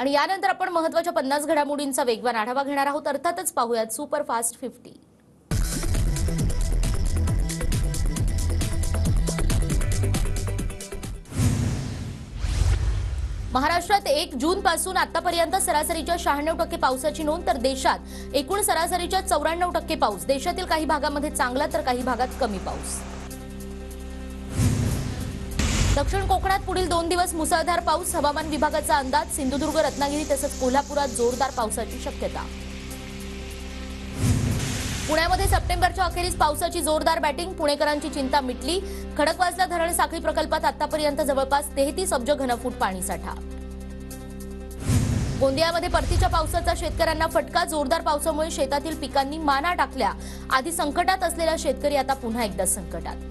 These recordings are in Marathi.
आणि यानंतर आपण महत्त्वाच्या 50 घडामोडींचा वेगवान आढावा घेणार आहोत। अर्थातच पाहूयात सुपरफास्ट 50। महाराष्ट्रात 1 जून पासून आतापर्यंत सरासरीच्या 96% पावसाची नोंद, तर देशात एकूण सरासरीच्या 94% पाऊस। देशातील काही भागामध्ये चांगला तर काही भागात कमी पाऊस। दक्षिण कोकणात पुढील 2 दिवस मुसळधार पाऊस, हवामान विभागाचा अंदाज। सिंधुदुर्ग, रत्नागिरी तसंच कोल्हापुरात जोरदार पावसाची शक्यता। पुण्यामध्ये सप्टेंबरच्या अखेरीस पावसाची जोरदार बॅटिंग, पुणेकरांची चिंता मिटली। खडकवासला धरण साखळी प्रकल्पात आतापर्यंत जवळपास 33 अब्ज घनफूट पाणीसाठा। गोंदियामध्ये परतीच्या पावसाचा शेतकऱ्यांना फटका, जोरदार पावसामुळे शेतातील पिकांनी माना टाकल्या। आधी संकटात असलेला शेतकरी आता पुन्हा एकदा संकटात।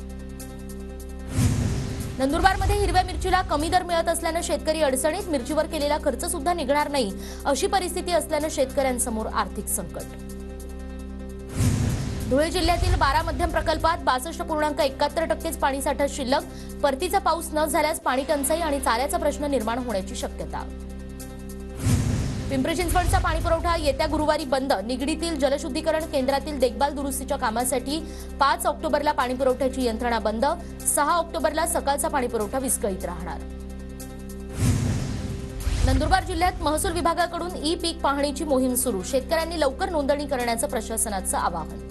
नंदुरबारमध्ये हिरव्या मिरचीला कमी दर मिळत असल्याने शेतकरी अडचणीत, मिरचीवर केलेला खर्च सुद्धा निघणार नाही अशी परिस्थिती असल्याने शेतकऱ्यांसमोर आर्थिक संकट। धुळे जिल्ह्यातील 12 मध्यम प्रकल्पात 62.71% पाणीसाठा शिल्लक, परतीचा पाऊस न झाल्यास पाणी टंचाई आणि चाऱ्याचा प्रश्न निर्माण होण्याची शक्यता। पिंपरी चिंचवडचा पाणीपुरवठा येत्या गुरुवारी बंद, निगडीतील जलशुद्धीकरण केंद्रातील देखभाल दुरुस्तीच्या कामासाठी 5 ऑक्टोबरला पाणीपुरवठ्याची यंत्रणा बंद, 6 ऑक्टोबरला सकाळचा पाणीपुरवठा विस्कळीत राहणार। नंदुरबार जिल्ह्यात महसूल विभागाकडून ई पीक पाहणीची मोहीम सुरू, शेतकऱ्यांनी लवकर नोंदणी करण्याचं प्रशासनाचं आवाहन।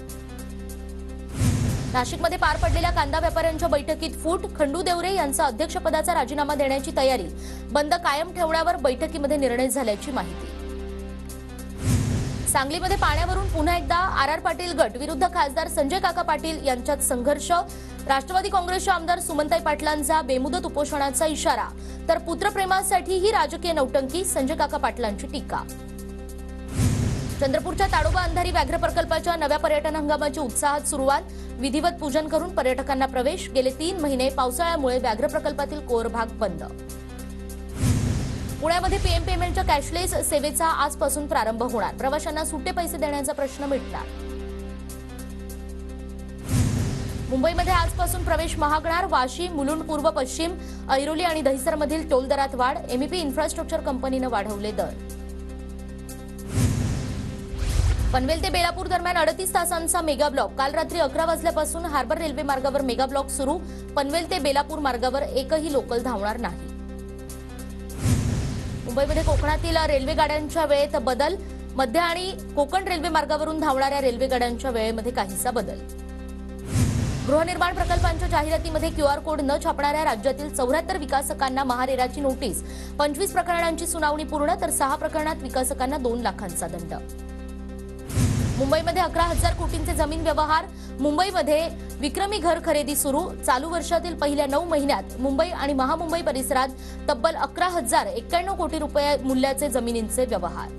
नाशिकमध्ये पार पडलेल्या कांदा व्यापाऱ्यांच्या बैठकीत फूट, खंडू देवरे यांचा अध्यक्षपदाचा राजीनामा देण्याची तयारी, बंद कायम ठेवण्यावर बैठकीमध्ये निर्णय झाल्याची माहिती। सांगलीमध्ये पाण्यावरून पुन्हा एकदा आर पाटील गट विरुद्ध खासदार संजय काका पाटील यांच्यात संघर्ष, राष्ट्रवादी काँग्रेसच्या आमदार सुमनताई पाटलांचा बेमुदत उपोषणाचा इशारा, तर पुत्रप्रेमासाठी ही राजकीय नौटंकी, संजय काका पाटलांची टीका। चंद्रपूरच्या ताडोबा अंधारी व्याघ्र प्रकल्पाच्या नव्या पर्यटन हंगामाची उत्साहात सुरुवात, विधिवत पूजन करून पर्यटकांना प्रवेश। गेले 3 महिने पावसाळ्यामुळे व्याघ्र प्रकल्पातील कोर भाग बंद। पुण्यामध्ये पीएम पेमेंटच्या कॅशलेस सेवेचा आजपासून प्रारंभ होणार, प्रवाशांना सुटे पैसे देण्याचा प्रश्न मिटणार। मुंबईमध्ये आजपासून प्रवेश महागणार, वाशी, मुलुंड पूर्व पश्चिम, ऐरोली आणि दहिसरमधील टोल दरात वाढ, एमईपी इन्फ्रास्ट्रक्चर कंपनीने वाढवले दर। पनवेल ते बेलापूर दरम्यान 38 तासांचा मेगा ब्लॉक, काल रात्री 11 वाजल्यापासून हार्बर रेल्वे मार्गावर मेगा ब्लॉक सुरू, पनवेल ते बेलापूर मार्गावर एकही लोकल धावणार नाही। मुंबईमध्ये कोकणातील रेल्वे गाड्यांच्या वेळेत बदल, मध्य आणि कोकण रेल्वे मार्गावरून धावणाऱ्या रेल्वे गाड्यांच्या वेळेमध्ये काहीसा बदल। गृहनिर्माण प्रकल्पांच्या जाहिरातीमध्ये क्यूआर कोड न छापणाऱ्या राज्यातील 74 विकासकांना महारेराची नोटीस, 25 प्रकरणांची सुनावणी पूर्ण, तर 6 प्रकरणात विकासकांना 2 लाखांचा दंड। मुंबईमध्ये 11,000 कोटींचे जमीन व्यवहार, मुंबईमध्ये विक्रमी घर खरेदी सुरू, चालू वर्षातील पहिल्या 9 महिन्यात मुंबई आणि महामुंबई परिसरात तब्बल 11,091 कोटी रुपये मूल्याचे जमिनींचे व्यवहार।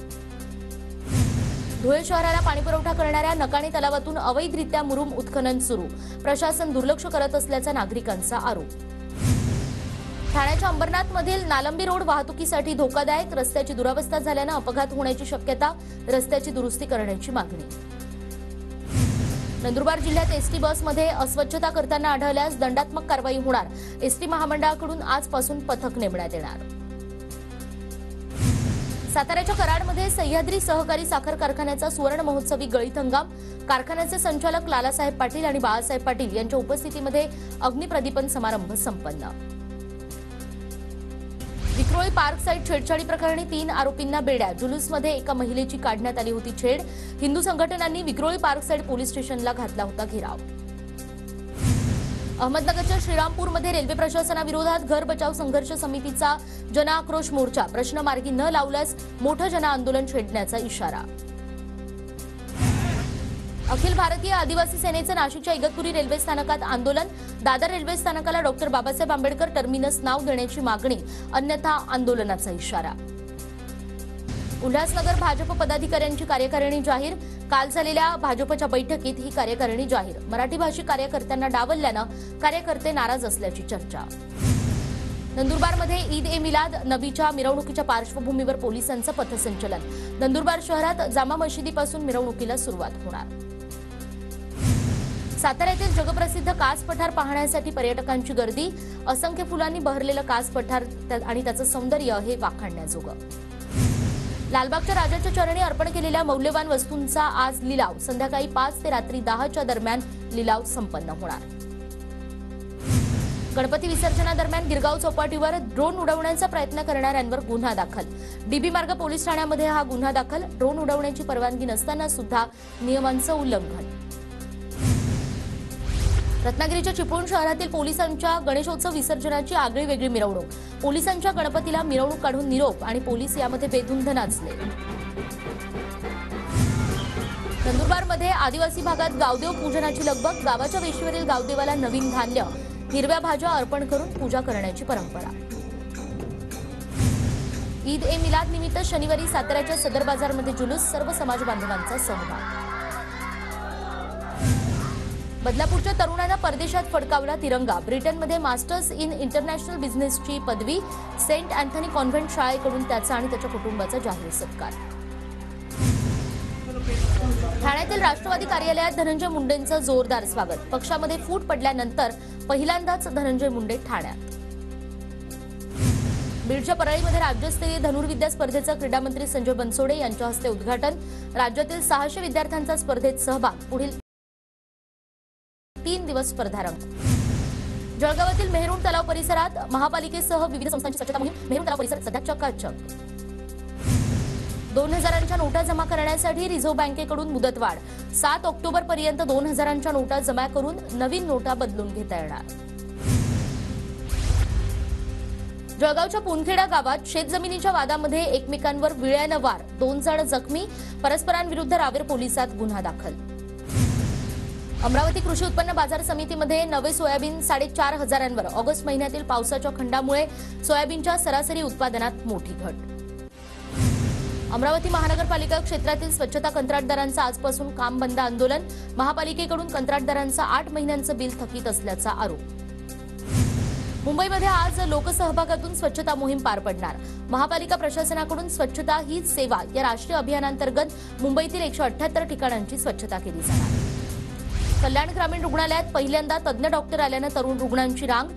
धुळे शहराला पाणीपुरवठा करणाऱ्या नकाणे तलावातून अवैधरित्या मुरुम उत्खनन सुरू, प्रशासन दुर्लक्ष करत असल्याचा नागरिकांचा आरोप। ठाण्याच्या अंबरनाथमधील नालंबी रोड वाहतुकीसाठी धोकादायक, रस्त्याची दुरावस्था झाल्याने अपघात होण्याची शक्यता, रस्त्याची दुरुस्ती करण्याची मागणी। नंदुरबार जिल्ह्यात एसटी बसमध्ये अस्वच्छता करताना आढळल्यास दंडात्मक कारवाई होणार, एसटी महामंडळाकडून आजपासून पथक नेमण्यात येणार। साताऱ्याच्या कराडमध्ये सह्याद्री सहकारी साखर कारखान्याचा सुवर्ण महोत्सवी गळीत हंगाम, कारखान्याचे संचालक लालासाहेब पाटील आणि बाळासाहेब पाटील यांच्या उपस्थितीमध्ये अग्निप्रदीपन समारंभ संपन्न। विक्रोळी पार्क साईट छेडछाडी प्रकरणी 3 आरोपींना बेड्या, जुलूसमध्ये एका महिलेची काढण्यात आली होती छेड, हिंदू संघटनांनी विक्रोळी पार्क साईट पोलीस स्टेशनला घातला होता घेराव। अहमदनगरच्या श्रीरामपूरमध्ये रेल्वे प्रशासनाविरोधात घर बचाव संघर्ष समितीचा जनआक्रोश मोर्चा, प्रश्न मार्गी न लावल्यास मोठं जनआंदोलन छेडण्याचा इशारा। अखिल भारतीय आदिवासी सेनेचं नाशिकच्या इगतपुरी रेल्वे स्थानकात आंदोलन, दादर रेल्वे स्थानकाला डॉक्टर बाबासाहेब आंबेडकर टर्मिनस नाव देण्याची मागणी, अन्यथा आंदोलनाचा इशारा। उल्हासनगर भाजप पदाधिकाऱ्यांची कार्यकारिणी जाहीर, काल झालेल्या भाजपच्या बैठकीत ही कार्यकारिणी जाहीर, मराठी भाषिक कार्यकर्त्यांना डावलल्यानं कार्यकर्ते नाराज असल्याची चर्चा। नंदुरबारमध्ये ईद ए मिलाद नबीच्या मिरवणुकीच्या पार्श्वभूमीवर पोलिसांचं पथसंचलन, नंदुरबार शहरात जामा मशिदीपासून मिरवणुकीला सुरुवात होणार। साताऱ्यातील जगप्रसिद्ध कास पठार पाहण्यासाठी पर्यटकांची गर्दी, असंख्य फुलांनी बहरलेलं कास पठार आणि त्याचं सौंदर्य हे वाखाणण्याजोगं। लालबागच्या राजाच्या चरणी अर्पण केलेल्या मौल्यवान वस्तूंचा आज लिलाव संध्याकाळी 5 ते रात्री 10च्या दरम्यान लिलाव संपन्न होणार। गणपती विसर्जनादरम्यान गिरगाव चौपाटीवर ड्रोन उडवण्याचा प्रयत्न करणाऱ्यांवर गुन्हा दाखल। डीबी मार्ग पोलीस ठाण्यामध्ये हा गुन्हा दाखल। ड्रोन उडवण्याची परवानगी नसताना सुद्धा नियमांचं उल्लंघन। रत्नागिरीच्या चिपळूण शहरातील पोलिसांच्या गणेशोत्सव विसर्जनाची आगळी वेगळी मिरवणूक। पोलिसांच्या गणपतीला मिरवणूक काढून निरोप आणि पोलीस यामध्ये बेधुंद नाचले। नंदुरबारमध्ये आदिवासी भागात गावदेव पूजनाची लगबग। गावाच्या वेशीवरील गावदेवाला नवीन धान्य, हिरव्या भाज्या अर्पण करून पूजा करण्याची परंपरा। ईद ए मिलाद निमित्त शनिवारी साताऱ्याच्या सदर बाजारमध्ये जुलूस, सर्व समाज बांधवांचा सहभाग। बदलापूरच्या तरुणांना परदेशात फडकावला तिरंगा। ब्रिटनमध्ये मास्टर्स इन इंटरनॅशनल बिझनेसची पदवी। सेंट अँथनी कॉन्व्हेंट शाळेकडून त्याचा आणि त्याच्या कुटुंबाचा जाहीर सत्कार। ठाण्यातील राष्ट्रवादी कार्यालयात धनंजय मुंडेंचं जोरदार स्वागत। पक्षामध्ये फूट पडल्यानंतर पहिल्यांदाच धनंजय मुंडे ठाण्यात। बीडच्या परळीमध्ये राज्यस्तरीय धनुर्विद्या स्पर्धेचं क्रीडा मंत्री संजय बनसोडे यांच्या हस्ते उद्घाटन। राज्यातील 600 विद्यार्थ्यांचा स्पर्धेत सहभाग। पुढील 3 दिवस स्पर्धा रंग। जळगावातील मेहरुण तलाव परिसरात महापालिकेसह विविध संस्थांची स्वच्छता मोहीम। मेहरुण तलाव परिसर सध्या चकाचक। 2000च्या नोटा जमा करण्यासाठी रिझर्व्ह बँकेकडून मुदतवाढ। 7 ऑक्टोबरपर्यंत 2000च्या नोटा जमा करून नवीन नोटा बदलून घेता येणार। जळगावच्या पुनखेडा गावात शेतजमिनीच्या वादामध्ये एकमेकांवर विळ्यानं वार। 2 जण जखमी। परस्परांविरुद्ध रावेर पोलिसात गुन्हा दाखल। अमरावती कृषी उत्पन्न बाजार समितीमध्ये नवे सोयाबीन 4500 ऑगस्ट महिन्यातील पावसाच्या खंडामुळे सोयाबीनच्या सरासरी उत्पादनात मोठी घट। अमरावती महानगरपालिका क्षेत्रातील स्वच्छता कंत्राटदारांचं आजपासून काम बंद आंदोलन। महापालिकेकडून कंत्राटदारांचं 8 महिन्यांचं बिल थकीत असल्याचा आरोप। मुंबईमध्ये आज लोकसहभागातून स्वच्छता मोहीम पार पडणार। महापालिका प्रशासनाकडून स्वच्छता हीच सेवा या राष्ट्रीय अभियानांतर्गत मुंबईतील 178 ठिकाणांची स्वच्छता केली जाणार। कल्याण ग्रामीण रुग्णालयात पहिल्यांदा तज्ञ डॉक्टर आल्यानं तरुण रुग्णांची रांग।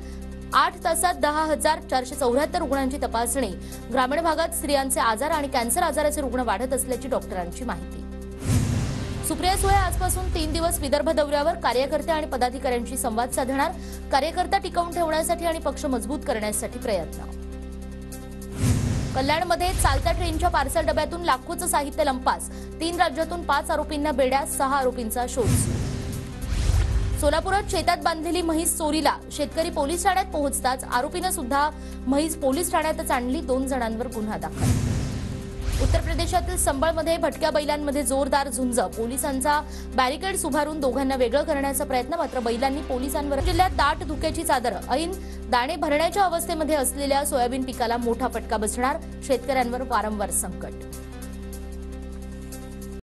8 तासात 10,474 रुग्णांची तपासणी। ग्रामीण भागात स्त्रियांचे आजार आणि कॅन्सर आजाराचे रुग्ण वाढत असल्याची डॉक्टरांची माहिती। सुप्रिया सुळे आजपासून 3 दिवस विदर्भ दौऱ्यावर। कार्यकर्ते आणि पदाधिकाऱ्यांशी संवाद साधणार। कार्यकर्ता टिकवून ठेवण्यासाठी आणि पक्ष मजबूत करण्यासाठी प्रयत्न। कल्याणमध्ये चालत्या ट्रेनच्या पार्सल डब्यातून लाखोचं साहित्य लंपास। 3 राज्यातून 5 आरोपींना बेड्या, 6 आरोपींचा शोध सुरू। सोलापुरात शेतात बांधलेली म्हैस चोरीला। शेतकरी पोलीस ठाण्यात पोहोचताच आरोपीनं सुद्धा म्हैस पोलीस ठाण्यातच आणली। 2 जणांवर गुन्हा दाखल। उत्तर प्रदेशातील संबळमध्ये भटक्या बैलांमध्ये जोरदार झुंज। पोलिसांचा बॅरिकेड्स उभारून दोघांना वेगळं करण्याचा प्रयत्न, मात्र बैलांनी पोलिसांवर। जिल्ह्यात दाट धुक्याची चादर। ऐन दाणे भरण्याच्या अवस्थेमध्ये असलेल्या सोयाबीन पिकाला मोठा फटका बसणार। शेतकऱ्यांवर वारंवार संकट।